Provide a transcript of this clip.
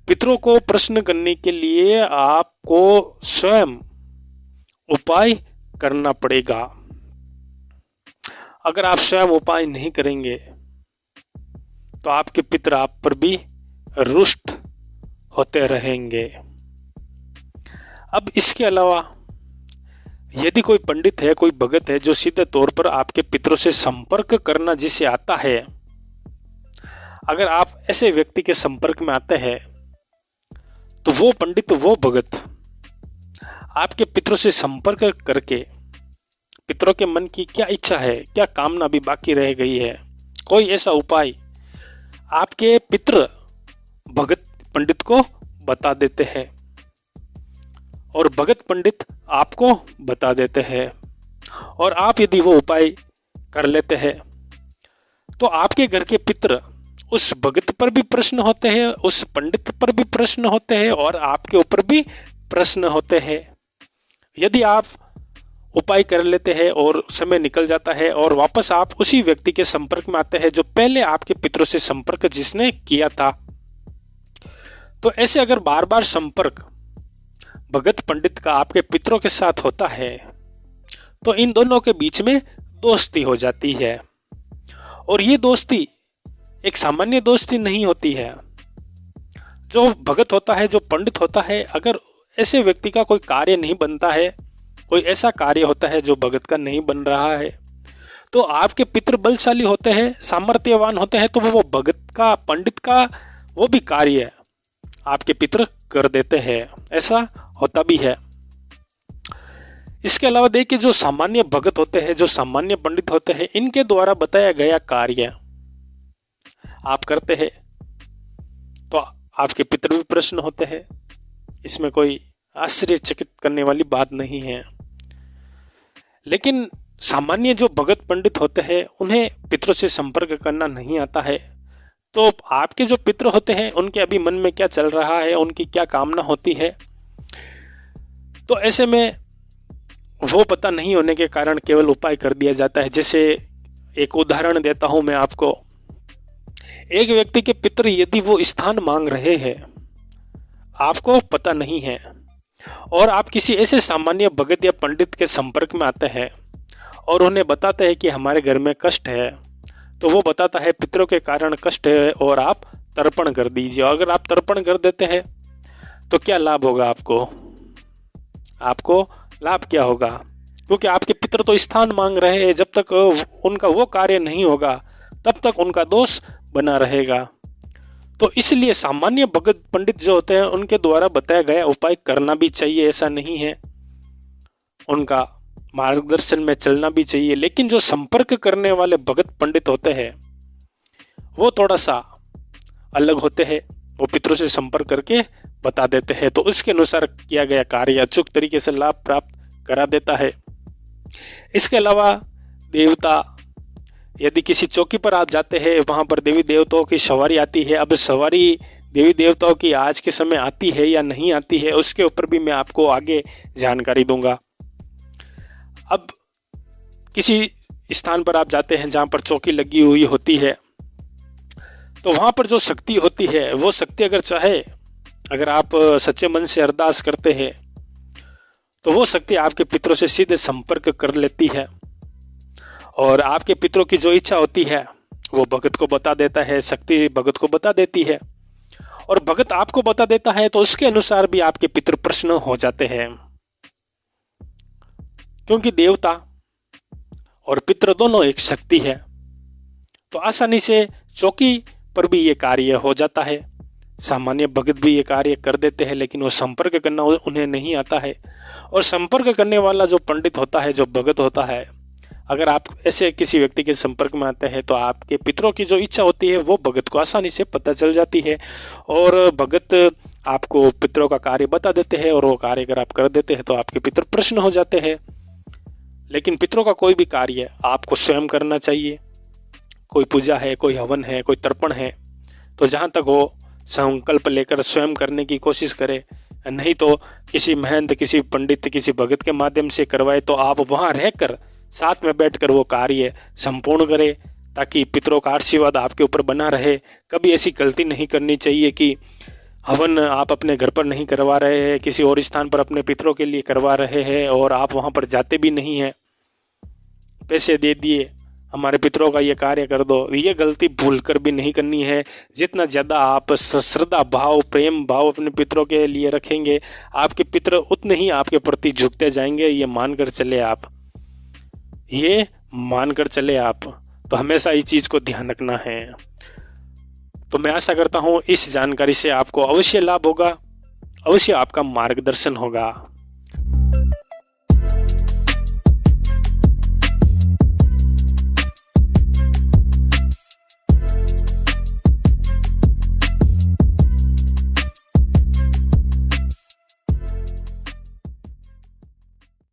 पितरों को प्रसन्न करने के लिए आपको स्वयं उपाय करना पड़ेगा। अगर आप स्वयं उपाय नहीं करेंगे तो आपके पितर आप पर भी रुष्ट होते रहेंगे। अब इसके अलावा यदि कोई पंडित है, कोई भगत है जो सीधे तौर पर आपके पितरों से संपर्क करना जिसे आता है, अगर आप ऐसे व्यक्ति के संपर्क में आते हैं तो वो पंडित, वो भगत आपके पितरों से संपर्क करके पितरों के मन की क्या इच्छा है, क्या कामना भी बाकी रह गई है, कोई ऐसा उपाय आपके पितर भगत पंडित को बता देते हैं और भगत पंडित आपको बता देते हैं। और आप यदि वो उपाय कर लेते हैं तो आपके घर के पितर उस भगत पर भी प्रश्न होते हैं, उस पंडित पर भी प्रश्न होते हैं और आपके ऊपर भी प्रश्न होते हैं। यदि आप उपाय कर लेते हैं और समय निकल जाता है और वापस आप उसी व्यक्ति के संपर्क में आते हैं जो पहले आपके पितरों से संपर्क जिसने किया था, तो ऐसे अगर बार बार संपर्क भगत पंडित का आपके पितरों के साथ होता है तो इन दोनों के बीच में दोस्ती हो जाती है। और ये दोस्ती एक सामान्य दोस्ती नहीं होती है। जो भगत होता है, जो पंडित होता है, अगर ऐसे व्यक्ति का कोई कार्य नहीं बनता है, कोई ऐसा कार्य होता है जो भगत का नहीं बन रहा है, तो आपके पितर बलशाली होते हैं, सामर्थ्यवान होते हैं, तो वो भगत का, पंडित का वो भी कार्य आपके पितर कर देते हैं। ऐसा होता भी है। इसके अलावा देखिए, जो सामान्य भगत होते हैं, जो सामान्य पंडित होते हैं, इनके द्वारा बताया गया कार्य आप करते हैं तो आपके पितर भी प्रसन्न होते हैं। इसमें कोई आश्चर्यचकित करने वाली बात नहीं है। लेकिन सामान्य जो भगत पंडित होते हैं उन्हें पितरों से संपर्क करना नहीं आता है, तो आपके जो पितर होते हैं उनके अभी मन में क्या चल रहा है, उनकी क्या कामना होती है, तो ऐसे में वो पता नहीं होने के कारण केवल उपाय कर दिया जाता है। जैसे एक उदाहरण देता हूं मैं आपको। एक व्यक्ति के पितर यदि वो स्थान मांग रहे हैं, आपको पता नहीं है, और आप किसी ऐसे सामान्य भगत या पंडित के संपर्क में आते हैं और उन्हें बताते हैं कि हमारे घर में कष्ट है, तो वो बताता है पितरों के कारण कष्ट है और आप तर्पण कर दीजिए। अगर आप तर्पण कर देते हैं तो क्या लाभ होगा आपको लाभ क्या होगा? क्योंकि आपके पितर तो स्थान मांग रहे हैं, जब तक उनका वो कार्य नहीं होगा तब तक उनका दोष बना रहेगा। तो इसलिए सामान्य भगत पंडित जो होते हैं उनके द्वारा बताया गया उपाय करना भी चाहिए, ऐसा नहीं है, उनका मार्गदर्शन में चलना भी चाहिए। लेकिन जो संपर्क करने वाले भगत पंडित होते हैं वो थोड़ा सा अलग होते हैं, वो पितरों से संपर्क करके बता देते हैं, तो उसके अनुसार किया गया कार्य अचूक तरीके से लाभ प्राप्त करा देता है। इसके अलावा देवता, यदि किसी चौकी पर आप जाते हैं, वहां पर देवी देवताओं की सवारी आती है। अब सवारी देवी देवताओं की आज के समय आती है या नहीं आती है, उसके ऊपर भी मैं आपको आगे जानकारी दूंगा। अब किसी स्थान पर आप जाते हैं जहां पर चौकी लगी हुई होती है, तो वहां पर जो शक्ति होती है, वो शक्ति अगर चाहे, अगर आप सच्चे मन से अरदास करते हैं तो वो शक्ति आपके पितरों से सीधे संपर्क कर लेती है और आपके पितरों की जो इच्छा होती है वो भगत को बता देता है, शक्ति भगत को बता देती है और भगत आपको बता देता है, तो उसके अनुसार भी आपके पितर प्रसन्न हो जाते हैं। क्योंकि देवता और पितर दोनों एक शक्ति है, तो आसानी से चौकी पर भी ये कार्य हो जाता है। सामान्य भगत भी ये कार्य कर देते हैं, लेकिन वो संपर्क करना उन्हें नहीं आता है। और संपर्क करने वाला जो पंडित होता है, जो भगत होता है, अगर आप ऐसे किसी व्यक्ति के संपर्क में आते हैं तो आपके पितरों की जो इच्छा होती है वो भगत को आसानी से पता चल जाती है और भगत आपको पितरों का कार्य बता देते हैं और वो कार्य अगर आप कर देते हैं तो आपके पितर प्रसन्न हो जाते हैं। लेकिन पितरों का कोई भी कार्य आपको स्वयं करना चाहिए। कोई पूजा है, कोई हवन है, कोई तर्पण है, तो जहाँ तक हो संकल्प लेकर स्वयं करने की कोशिश करे, नहीं तो किसी महंत, किसी पंडित, किसी भगत के माध्यम से करवाए, तो आप वहाँ रहकर साथ में बैठकर वो कार्य संपूर्ण करें ताकि पितरों का आशीर्वाद आपके ऊपर बना रहे। कभी ऐसी गलती नहीं करनी चाहिए कि हवन आप अपने घर पर नहीं करवा रहे हैं, किसी और स्थान पर अपने पितरों के लिए करवा रहे हैं और आप वहां पर जाते भी नहीं हैं, पैसे दे दिए हमारे पितरों का ये कार्य कर दो, ये गलती भूल कर भी नहीं करनी है। जितना ज़्यादा आप श्रद्धा भाव प्रेम भाव अपने पितरों के लिए रखेंगे, आपके पितर उतने ही आपके प्रति झुकते जाएंगे, ये मानकर चले आप, ये मानकर चले आप। तो हमेशा इस चीज़ को ध्यान रखना है। तो मैं आशा करता हूँ इस जानकारी से आपको अवश्य लाभ होगा, अवश्य आपका मार्गदर्शन होगा।